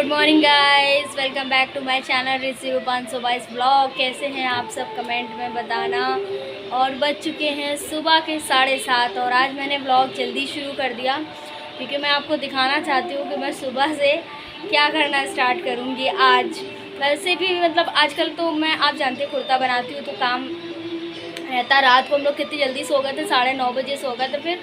Morning guys, welcome back to my channel receive 522 blog. कैसे हैं आप सब, कमेंट में बताना। और बज चुके हैं सुबह के 7:30 और आज मैंने ब्लॉग जल्दी शुरू कर दिया क्योंकि मैं आपको दिखाना चाहती हूँ कि मैं सुबह से क्या करना स्टार्ट करूँगी आज। वैसे भी मतलब आजकल तो मैं, आप जानते हैं, कुर्ता बनाती हूँ तो काम रहता। रात को हम लोग कितनी जल्दी सो गए थे, 9:30 बजे सो गए थे। फिर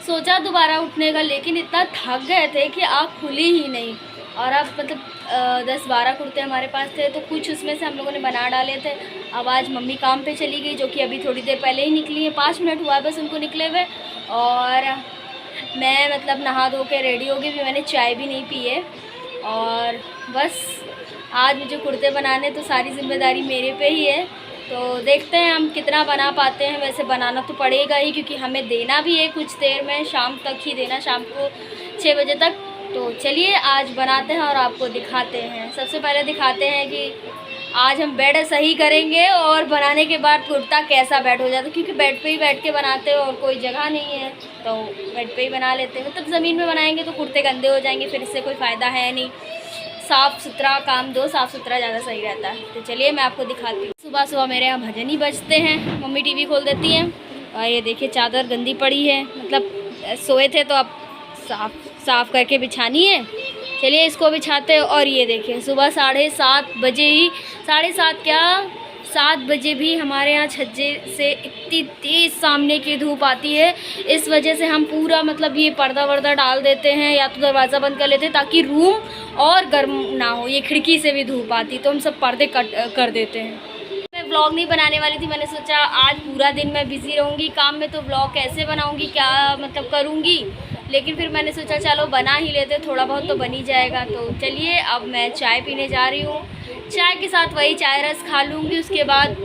सोचा दोबारा उठने का, लेकिन इतना थक गए थे कि आँख खुली ही नहीं। और अब मतलब 10-12 कुर्ते हमारे पास थे तो कुछ उसमें से हम लोगों ने बना डाले थे। अब आज मम्मी काम पे चली गई, जो कि अभी थोड़ी देर पहले ही निकली है, 5 मिनट हुआ है बस उनको निकले हुए। और मैं मतलब नहा धो के रेडी हो गई, भी मैंने चाय भी नहीं पी है। और बस आज मुझे कुर्ते बनाने, तो सारी जिम्मेदारी मेरे पे ही है। तो देखते हैं हम कितना बना पाते हैं। वैसे बनाना तो पड़ेगा ही क्योंकि हमें देना भी है कुछ देर में, शाम तक ही देना, शाम को 6 बजे तक। तो चलिए आज बनाते हैं और आपको दिखाते हैं। सबसे पहले दिखाते हैं कि आज हम बेड सही करेंगे और बनाने के बाद कुर्ता कैसा बेड हो जाता है, क्योंकि बेड पे ही बैठ के बनाते हैं और कोई जगह नहीं है तो बेड पे ही बना लेते हैं। मतलब ज़मीन में बनाएंगे तो कुर्ते गंदे हो जाएंगे, फिर इससे कोई फ़ायदा है नहीं। साफ़ सुथरा काम दो, साफ़ सुथरा ज़्यादा सही रहता है। तो चलिए मैं आपको दिखाती हूँ। सुबह सुबह मेरे यहाँ भजन ही बजते हैं, मम्मी टीवी खोल देती हैं और ये देखिए चादर गंदी पड़ी है, मतलब सोए थे तो अब साफ़ करके बिछानी है। चलिए इसको बिछाते हैं। और ये देखिए सुबह 7:30 बजे ही, 7:30 क्या, 7 बजे भी हमारे यहाँ छज्जे से इतनी तेज़ सामने की धूप आती है। इस वजह से हम पूरा मतलब ये पर्दा वर्दा डाल देते हैं या तो दरवाज़ा बंद कर लेते हैं ताकि रूम और गर्म ना हो। ये खिड़की से भी धूप आती तो हम सब पर्दे कट कर देते हैं। मैं व्लॉग नहीं बनाने वाली थी, मैंने सोचा आज पूरा दिन मैं बिज़ी रहूँगी काम में, तो व्लॉग कैसे बनाऊँगी, क्या मतलब करूँगी। लेकिन फिर मैंने सोचा चलो बना ही लेते, थोड़ा बहुत तो बन ही जाएगा। तो चलिए अब मैं चाय पीने जा रही हूँ। चाय के साथ वही चाय रस खा लूँगी, उसके बाद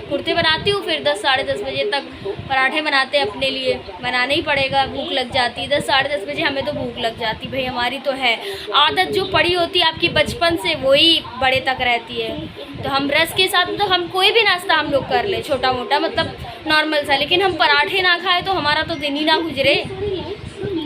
कुर्ते बनाती हूँ। फिर 10 साढ़े 10 बजे तक पराठे बनाते हैं अपने लिए, बनाना ही पड़ेगा, भूख लग जाती है। 10 साढ़े 10 बजे हमें तो भूख लग जाती भाई, हमारी तो है आदत जो पड़ी होती है आपकी बचपन से, वही बड़े तक रहती है। तो हम रस के साथ तो हम कोई भी नाश्ता हम लोग कर ले, छोटा मोटा मतलब नॉर्मल सा, लेकिन हम पराठे ना खाए तो हमारा तो दिन ही ना गुजरे।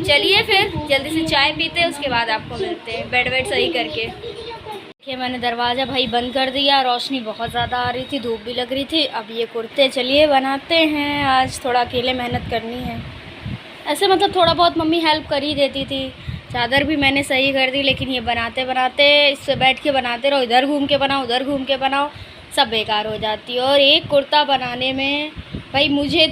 चलिए फिर जल्दी से चाय पीते हैं, उसके बाद आपको मिलते हैं बेड वेड सही करके। देखिए मैंने दरवाज़ा भाई बंद कर दिया, रोशनी बहुत ज़्यादा आ रही थी, धूप भी लग रही थी। अब ये कुर्ते चलिए बनाते हैं। आज थोड़ा अकेले मेहनत करनी है। ऐसे मतलब थोड़ा बहुत मम्मी हेल्प कर ही देती थी, चादर भी मैंने सही कर दी, लेकिन ये बनाते बनाते, इससे बैठ के बनाते रहो, इधर घूम के बनाओ उधर घूम के बनाओ, सब बेकार हो जाती है। और एक कुर्ता बनाने में भाई मुझे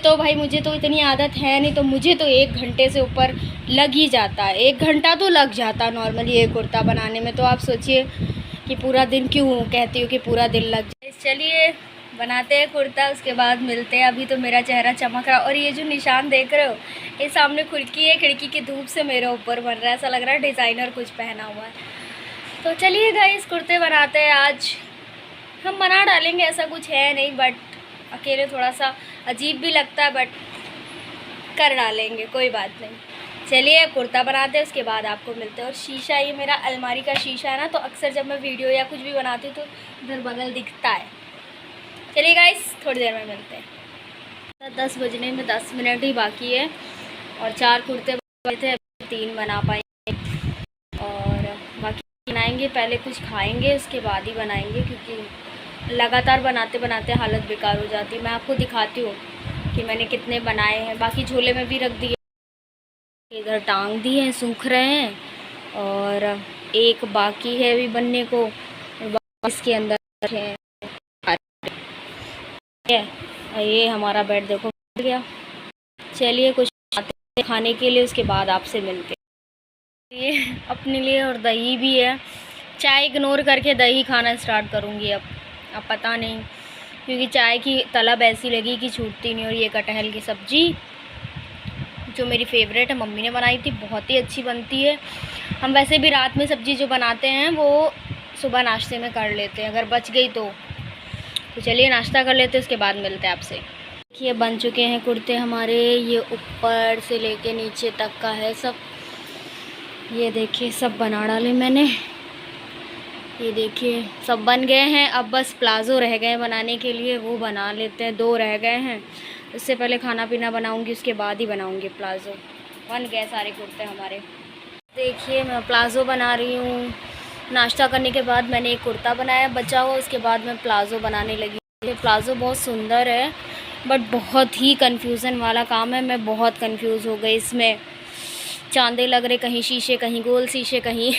तो इतनी आदत है नहीं, तो मुझे तो 1 घंटे से ऊपर लग ही जाता है। 1 घंटा तो लग जाता है नॉर्मली एक कुर्ता बनाने में। तो आप सोचिए कि पूरा दिन, क्यों कहती हूँ कि पूरा दिन लग जाए। चलिए बनाते हैं कुर्ता, उसके बाद मिलते हैं। अभी तो मेरा चेहरा चमक रहा, और ये जो निशान देख रहे हो, ये सामने खिड़की है, खिड़की की धूप से मेरे ऊपर बन रहा है, ऐसा लग रहा है डिज़ाइनर कुछ पहना हुआ है। तो चलिए गाइस कुर्ते बनाते हैं आज। हम बना डालेंगे, ऐसा कुछ है नहीं, बट अकेले थोड़ा सा अजीब भी लगता है, बट कर डालेंगे, कोई बात नहीं। चलिए कुर्ता बनाते हैं, उसके बाद आपको मिलते हैं। और शीशा, ये मेरा अलमारी का शीशा है ना, तो अक्सर जब मैं वीडियो या कुछ भी बनाती हूँ तो इधर बगल दिखता है। चलिए गाइस थोड़ी देर में मिलते हैं। 10 बजने में 10 मिनट ही बाकी है और 4 कुर्ते बने थे, 3 बना पाएंगे और बाकी बनाएंगे। पहले कुछ खाएंगे उसके बाद ही बनाएंगे, क्योंकि लगातार बनाते बनाते हालत बेकार हो जाती है। मैं आपको दिखाती हूँ कि मैंने कितने बनाए हैं। बाकी झोले में भी रख दिए, इधर टांग दिए हैं, सूख रहे हैं, और एक बाकी है अभी बनने को, इसके अंदर है। ये हमारा बेड देखो बन गया। चलिए कुछ खाने के लिए, उसके बाद आपसे मिलते हैं। ये अपने लिए और दही भी है, चाय इग्नोर करके दही खाना स्टार्ट करूँगी अब पता नहीं, क्योंकि चाय की तलब ऐसी लगी कि छूटती नहीं। और ये कटहल की सब्ज़ी जो मेरी फेवरेट है, मम्मी ने बनाई थी, बहुत ही अच्छी बनती है। हम वैसे भी रात में सब्ज़ी जो बनाते हैं वो सुबह नाश्ते में कर लेते हैं, अगर बच गई तो चलिए नाश्ता कर लेते हैं, उसके बाद मिलते हैं आपसे। देखिए बन चुके हैं कुर्ते हमारे, ये ऊपर से लेके नीचे तक का है सब। ये देखिए सब बना डाले मैंने, ये देखिए सब बन गए हैं। अब बस प्लाज़ो रह गए बनाने के लिए, वो बना लेते हैं। 2 रह गए हैं, इससे पहले खाना पीना बनाऊंगी, उसके बाद ही बनाऊंगी प्लाज़ो। बन गए सारे कुर्ते हमारे। देखिए मैं प्लाज़ो बना रही हूँ, नाश्ता करने के बाद मैंने एक कुर्ता बनाया बचा हुआ, उसके बाद मैं प्लाज़ो बनाने लगी। ये प्लाज़ो बहुत सुंदर है बट बहुत ही कन्फ्यूज़न वाला काम है। मैं बहुत कंफ्यूज हो गई इसमें। चांदे लग रहे, कहीं शीशे, कहीं गोल शीशे, कहीं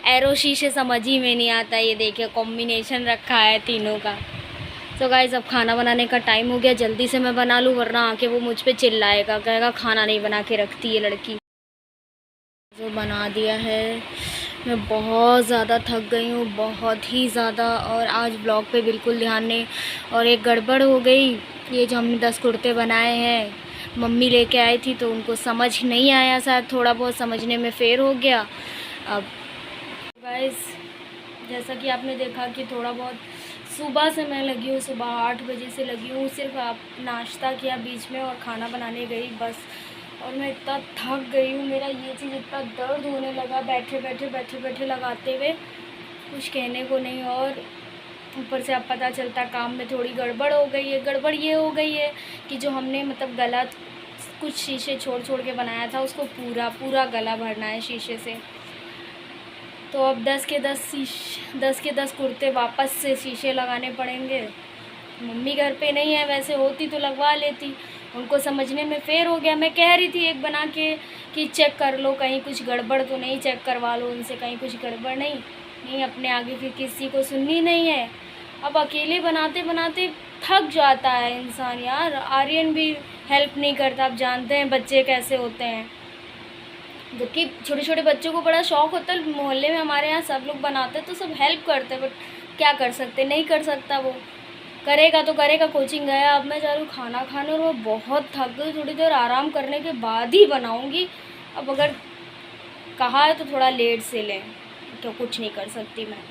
एरो शीशे, समझ ही में नहीं आता। ये देखिए कॉम्बिनेशन रखा है तीनों का। तो गाइस अब खाना बनाने का टाइम हो गया, जल्दी से मैं बना लूँ वरना आके वो मुझ पे चिल्लाएगा, कहेगा खाना नहीं बना के रखती है लड़की। जो बना दिया है। मैं बहुत ज़्यादा थक गई हूँ, बहुत ही ज़्यादा। और आज ब्लॉग पे बिल्कुल ध्यान नहीं, और एक गड़बड़ हो गई। ये जो हमने 10 कुर्ते बनाए हैं, मम्मी लेके आई थी तो उनको समझ नहीं आया, शायद थोड़ा बहुत समझने में फेर हो गया। अब गाइस जैसा कि आपने देखा कि थोड़ा बहुत सुबह से मैं लगी हूँ, सुबह 8 बजे से लगी हूँ। सिर्फ आप नाश्ता किया बीच में और खाना बनाने गई बस। और मैं इतना थक गई हूँ, मेरा ये चीज़ इतना दर्द होने लगा बैठे बैठे लगाते हुए, कुछ कहने को नहीं। और ऊपर से अब पता चलता काम में थोड़ी गड़बड़ हो गई है। गड़बड़ ये हो गई है कि जो हमने मतलब गलत कुछ शीशे छोड़ के बनाया था, उसको पूरा गला भरना है शीशे से। तो अब 10 के 10 कुर्ते वापस से शीशे लगाने पड़ेंगे। मम्मी घर पे नहीं है, वैसे होती तो लगवा लेती, उनको समझने में फेर हो गया। मैं कह रही थी एक बना के कि चेक कर लो कहीं कुछ गड़बड़ तो नहीं, चेक करवा लो उनसे कहीं कुछ गड़बड़ नहीं अपने आगे फिर किसी को सुननी नहीं है। अब अकेले बनाते बनाते थक जाता है इंसान यार। आर्यन भी हेल्प नहीं करता, आप जानते हैं बच्चे कैसे होते हैं। जबकि छोटे छोटे बच्चों को बड़ा शौक़ होता है, मोहल्ले में हमारे यहाँ सब लोग बनाते तो सब हेल्प करते, बट क्या कर सकते, नहीं कर सकता। वो करेगा तो करेगा। कोचिंग गया, अब मैं जा रही हूँ खाना खाने और वो बहुत थक गई। थोड़ी देर आराम करने के बाद ही बनाऊँगी। अब अगर कहा है तो थोड़ा लेट से लें, तो कुछ नहीं कर सकती मैं।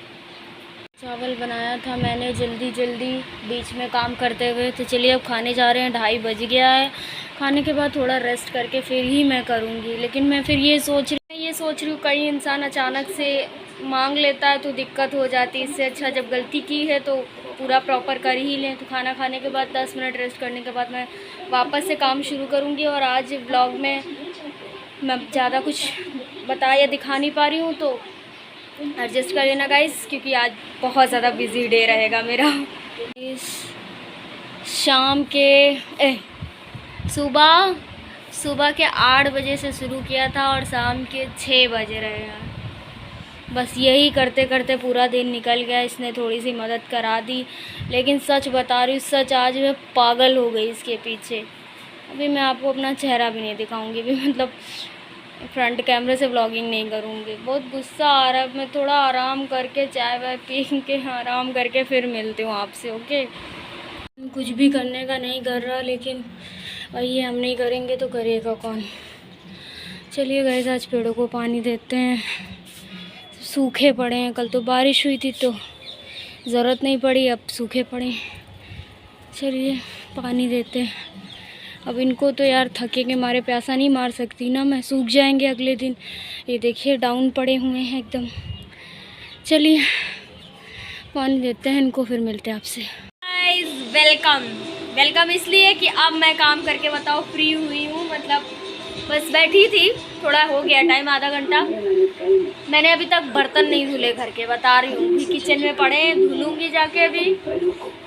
चावल बनाया था मैंने जल्दी बीच में काम करते हुए। तो चलिए अब खाने जा रहे हैं, 2:30 बज गया है। खाने के बाद थोड़ा रेस्ट करके फिर ही मैं करूँगी। लेकिन मैं फिर ये सोच रही हूँ कहीं इंसान अचानक से मांग लेता है तो दिक्कत हो जाती है। इससे अच्छा जब गलती की है तो पूरा प्रॉपर कर ही लें। तो खाना खाने के बाद 10 मिनट रेस्ट करने के बाद मैं वापस से काम शुरू करूँगी। और आज व्लॉग में मैं ज़्यादा कुछ बता या दिखा नहीं पा रही हूँ, तो एडजस्ट कर लेना गाइस, क्योंकि आज बहुत ज़्यादा बिजी डे रहेगा मेरा। इस शाम के सुबह के 8 बजे से शुरू किया था और शाम के 6 बजे रहे हैं। बस यही करते करते पूरा दिन निकल गया। इसने थोड़ी सी मदद करा दी, लेकिन सच बता रही हूँ, सच आज मैं पागल हो गई इसके पीछे। अभी मैं आपको अपना चेहरा भी नहीं दिखाऊंगी, भी मतलब फ्रंट कैमरे से व्लॉगिंग नहीं करूँगी। बहुत गुस्सा आ रहा है। मैं थोड़ा आराम करके चाय वाय पी के आराम करके फिर मिलती हूँ आपसे, ओके। कुछ भी करने का नहीं कर रहा, लेकिन वही हम नहीं करेंगे तो करेगा कौन। चलिए गाइस आज पेड़ों को पानी देते हैं, सूखे पड़े हैं। कल तो बारिश हुई थी तो ज़रूरत नहीं पड़ी, अब सूखे पड़े। चलिए पानी देते हैं। अब इनको तो यार थके के मारे प्यासा नहीं मार सकती ना मैं, सूख जाएंगे अगले दिन। ये देखिए डाउन पड़े हुए हैं एकदम। चलिए पानी देते हैं इनको, फिर मिलते हैं आपसे। वेलकम इसलिए कि अब मैं काम करके बताओ फ्री हुई हूँ। मतलब बस बैठी थी, थोड़ा हो गया टाइम, आधा घंटा। मैंने अभी तक बर्तन नहीं धुले घर के, बता रही हूँ। अभी किचन में पड़े हैं, धुलूँगी जाके। अभी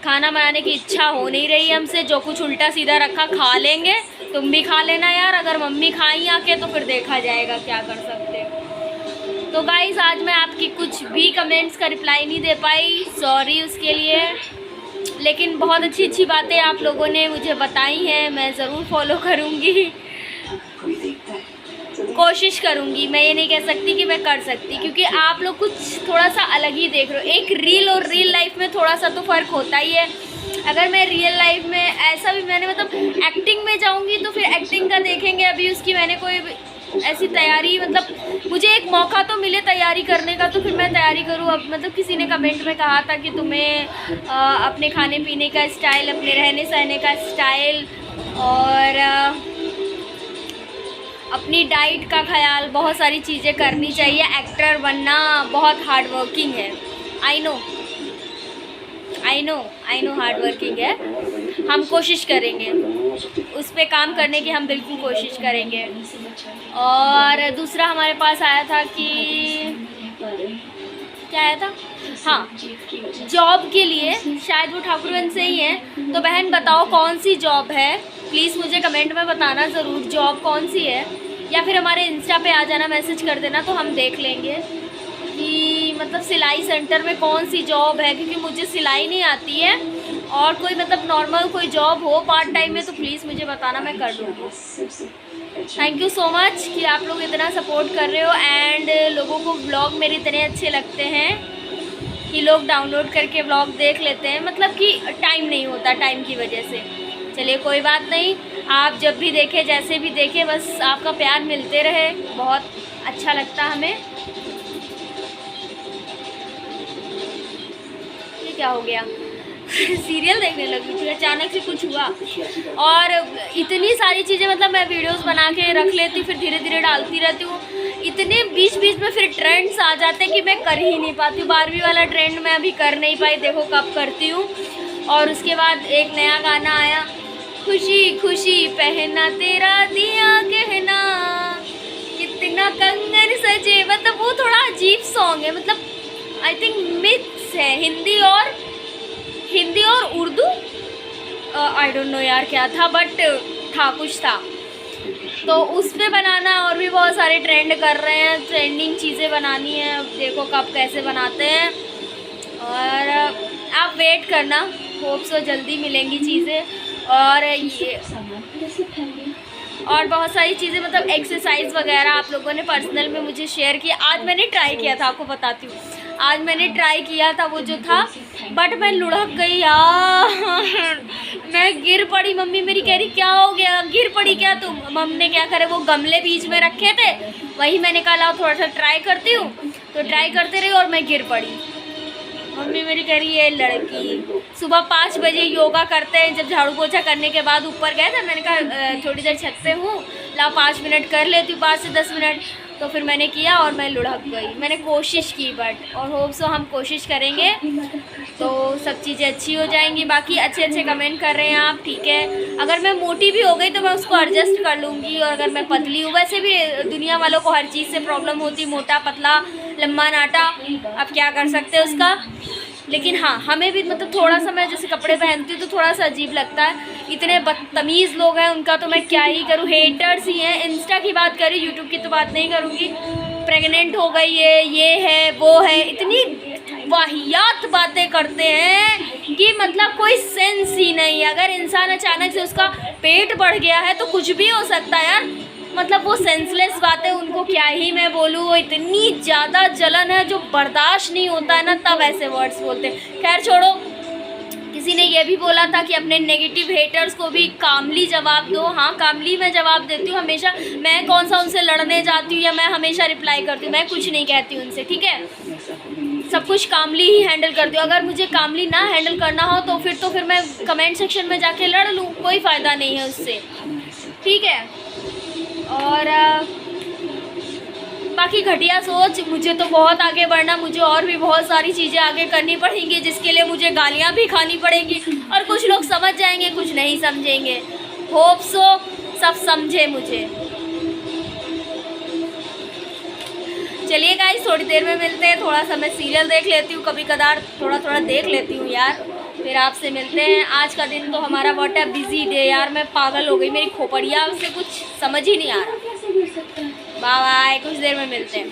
खाना बनाने की इच्छा हो नहीं रही हमसे। जो कुछ उल्टा सीधा रखा खा लेंगे, तुम भी खा लेना यार। अगर मम्मी खाई आके तो फिर देखा जाएगा क्या कर सकते हो। तो गाइस आज मैं आपकी कुछ भी कमेंट्स का रिप्लाई नहीं दे पाई, सॉरी उसके लिए। लेकिन बहुत अच्छी बातें आप लोगों ने मुझे बताई हैं, मैं ज़रूर फॉलो करूँगी, कोशिश करूँगी। मैं ये नहीं कह सकती कि मैं कर सकती, क्योंकि आप लोग कुछ थोड़ा सा अलग ही देख रहे हो। एक रील और रियल लाइफ में थोड़ा सा तो फ़र्क होता ही है। अगर मैं रियल लाइफ में ऐसा भी मैंने मतलब एक्टिंग में जाऊँगी तो फिर एक्टिंग का देखेंगे। अभी उसकी मैंने कोई ऐसी तैयारी, मतलब मुझे एक मौका तो मिले तैयारी करने का तो फिर मैं तैयारी करूँ। अब मतलब किसी ने कमेंट में कहा था कि तुम्हें अपने खाने पीने का स्टाइल, अपने रहने सहने का स्टाइल और अपनी डाइट का ख्याल, बहुत सारी चीज़ें करनी चाहिए। एक्टर बनना बहुत हार्ड वर्किंग है। आई नो हार्ड वर्किंग है। हम कोशिश करेंगे, उस पे काम करने की हम बिल्कुल कोशिश करेंगे। और दूसरा हमारे पास आया था कि क्या आया था, हाँ जॉब के लिए, शायद वो ठाकुरगंज से ही हैं। तो बहन बताओ कौन सी जॉब है, प्लीज़ मुझे कमेंट में बताना ज़रूर जॉब कौन सी है, या फिर हमारे इंस्टा पे आ जाना, मैसेज कर देना तो हम देख लेंगे कि मतलब सिलाई सेंटर में कौन सी जॉब है, क्योंकि मुझे सिलाई नहीं आती है। और कोई मतलब नॉर्मल कोई जॉब हो पार्ट टाइम में तो प्लीज़ मुझे बताना, मैं कर लूँगी। थैंक यू सो मच कि आप लोग इतना सपोर्ट कर रहे हो एंड लोगों को व्लॉग मेरे इतने अच्छे लगते हैं कि लोग डाउनलोड करके व्लॉग देख लेते हैं, मतलब कि टाइम नहीं होता टाइम की वजह से। चलिए कोई बात नहीं, आप जब भी देखें जैसे भी देखें, बस आपका प्यार मिलते रहे, बहुत अच्छा लगता हमें। ये क्या हो गया सीरियल देखने लगी थी, अचानक से कुछ हुआ। और इतनी सारी चीज़ें मतलब मैं वीडियोस बना के रख लेती हूँ, फिर धीरे धीरे डालती रहती हूँ। इतने बीच बीच में फिर ट्रेंड्स आ जाते हैं कि मैं कर ही नहीं पाती हूँ। 12वीं वाला ट्रेंड मैं अभी कर नहीं पाई, देखो कब करती हूँ। और उसके बाद एक नया गाना आया, खुशी खुशी पहना तेरा दिया कहना, कितना कंगन सजे, मतलब वो थोड़ा अजीब सॉन्ग है, मतलब आई थिंक मिक्स है हिंदी और उर्दू, आई डोंट नो यार क्या था, बट था कुछ था। तो उस पे बनाना, और भी बहुत सारे ट्रेंड कर रहे हैं, ट्रेंडिंग चीज़ें बनानी है, अब देखो कब कैसे बनाते हैं। और आप वेट करना, होप सो जल्दी मिलेंगी चीज़ें। और ये और बहुत सारी चीज़ें, मतलब एक्सरसाइज वगैरह आप लोगों ने पर्सनल में मुझे शेयर किया। आज मैंने ट्राई किया था, आपको बताती हूँ, आज मैंने ट्राई किया था वो जो था, बट मैं लुढ़क गई यार मैं गिर पड़ी। मम्मी मेरी कह रही क्या हो गया, गिर पड़ी क्या तुम? मम्मी ने क्या करे, वो गमले बीच में रखे थे, वही मैंने कहा लाओ थोड़ा सा ट्राई करती हूँ, तो ट्राई करते रही और मैं गिर पड़ी। मम्मी मेरी कह रही है लड़की, सुबह 5 बजे योगा करते हैं, जब झाड़ू पोछा करने के बाद ऊपर गए थे, मैंने कहा थोड़ी देर छत पे हूँ, ला 5 मिनट कर लेती हूँ, 5 से 10 मिनट। तो फिर मैंने किया और मैं लुढ़क गई। मैंने कोशिश की, बट और होप सो हम कोशिश करेंगे तो सब चीज़ें अच्छी हो जाएंगी। बाकी अच्छे अच्छे कमेंट कर रहे हैं आप, ठीक है। अगर मैं मोटी भी हो गई तो मैं उसको एडजस्ट कर लूँगी, और अगर मैं पतली हूँ, वैसे भी दुनिया वालों को हर चीज़ से प्रॉब्लम होती, मोटा पतला लम्बा नाटा, अब क्या कर सकते हैं उसका। लेकिन हाँ, हमें भी मतलब थोड़ा सा, मैं जैसे कपड़े पहनती हूँ तो थोड़ा सा अजीब लगता है। इतने बदतमीज़ लोग हैं, उनका तो मैं क्या ही करूँ, हेटर्स ही हैं। इंस्टा की बात करूँ, यूट्यूब की तो बात नहीं करूँगी। प्रेग्नेंट हो गई है, ये है वो है, इतनी वाहियात बातें करते हैं कि मतलब कोई सेंस ही नहीं है। अगर इंसान अचानक से उसका पेट बढ़ गया है तो कुछ भी हो सकता है यार, मतलब वो सेंसलेस बातें, उनको क्या ही मैं बोलूँ, वो इतनी ज़्यादा जलन है जो बर्दाश्त नहीं होता है ना, तब ऐसे वर्ड्स बोलते हैं। खैर छोड़ो, किसी ने ये भी बोला था कि अपने नेगेटिव हेटर्स को भी कामली जवाब दो। हाँ, कामली मैं जवाब देती हूँ हमेशा। मैं कौन सा उनसे लड़ने जाती हूँ या मैं हमेशा रिप्लाई करती हूँ, मैं कुछ नहीं कहती हूँ उनसे, ठीक है। सब कुछ कामली ही हैंडल करती हूँ। अगर मुझे कामली ना हैंडल करना हो तो फिर मैं कमेंट सेक्शन में जाके लड़ लूँ, कोई फ़ायदा नहीं है उससे, ठीक है। और बाकी घटिया सोच, मुझे तो बहुत आगे बढ़ना, मुझे और भी बहुत सारी चीज़ें आगे करनी पड़ेंगी, जिसके लिए मुझे गालियाँ भी खानी पड़ेंगी। और कुछ लोग समझ जाएंगे, कुछ नहीं समझेंगे। होप सो सब समझे मुझे। चलिए गाइस, थोड़ी देर में मिलते हैं। थोड़ा सा मैं सीरियल देख लेती हूँ, कभी कदार थोड़ा थोड़ा देख लेती हूँ यार, फिर आपसे मिलते हैं। आज का दिन तो हमारा बहुत है बिजी डे यार, मैं पागल हो गई, मेरी खोपड़िया से कुछ समझ ही नहीं आ रहा। बाय बाय, कुछ देर में मिलते हैं।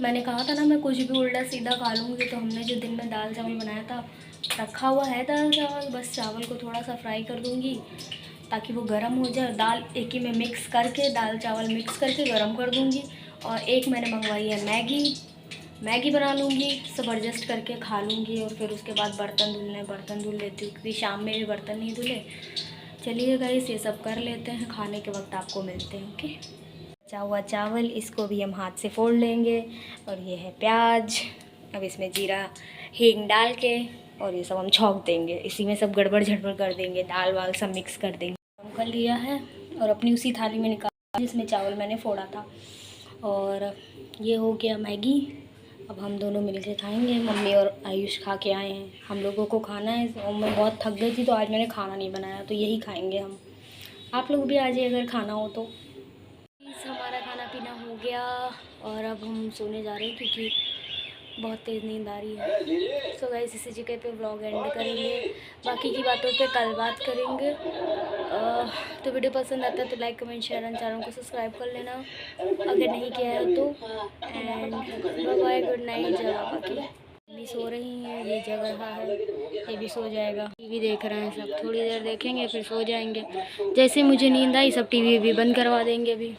मैंने कहा था ना मैं कुछ भी उल्टा सीधा खा लूँगी, तो हमने जो दिन में दाल चावल बनाया था, रखा हुआ है दाल चावल, बस चावल को थोड़ा सा फ्राई कर दूँगी ताकि वो गर्म हो जाए। दाल एक ही में मिक्स करके, दाल चावल मिक्स करके गर्म कर दूँगी। और एक मैंने मंगवाई है मैगी बना लूँगी, सब एडजस्ट करके खा लूँगी। और फिर उसके बाद बर्तन धुल लेती हूँ, क्योंकि शाम में भी बर्तन नहीं धुले। चलिए गाइस, ये सब कर लेते हैं, खाने के वक्त आपको मिलते हैं, ओके। बचा हुआ चावल, इसको भी हम हाथ से फोड़ लेंगे। और ये है प्याज, अब इसमें जीरा हींग डाल के और ये सब हम छौंक देंगे, इसी में सब गड़बड़ झड़बड़ कर देंगे, दाल वाल सब मिक्स कर देंगे। हम कर लिया है और अपनी उसी थाली में निकाला जिसमें चावल मैंने फोड़ा था। और ये हो गया मैगी, अब हम दोनों मिलके खाएंगे। मम्मी और आयुष खा के आए हैं, हम लोगों को खाना है। और मैं बहुत थक गई थी तो आज मैंने खाना नहीं बनाया, तो यही खाएंगे हम। आप लोग भी आ जाइए अगर खाना हो तो। हमारा खाना पीना हो गया और अब हम सोने जा रहे हैं क्योंकि बहुत तेज़ नींद आ रही है। सो गाइस इसी जगह पे व्लॉग एंड करेंगे, बाकी की बातों पे कल बात करेंगे। तो वीडियो पसंद आता है तो like comment share and channel को सब्सक्राइब कर लेना अगर नहीं किया है तो। And bye bye, good night. जब बाकी भी सो रही हैं, ये जग रहा है, ये भी सो जाएगा। टीवी देख रहे हैं सब, थोड़ी देर देखेंगे फिर सो जाएंगे। जैसे मुझे नींद आई सब टीवी भी बंद करवा देंगे अभी।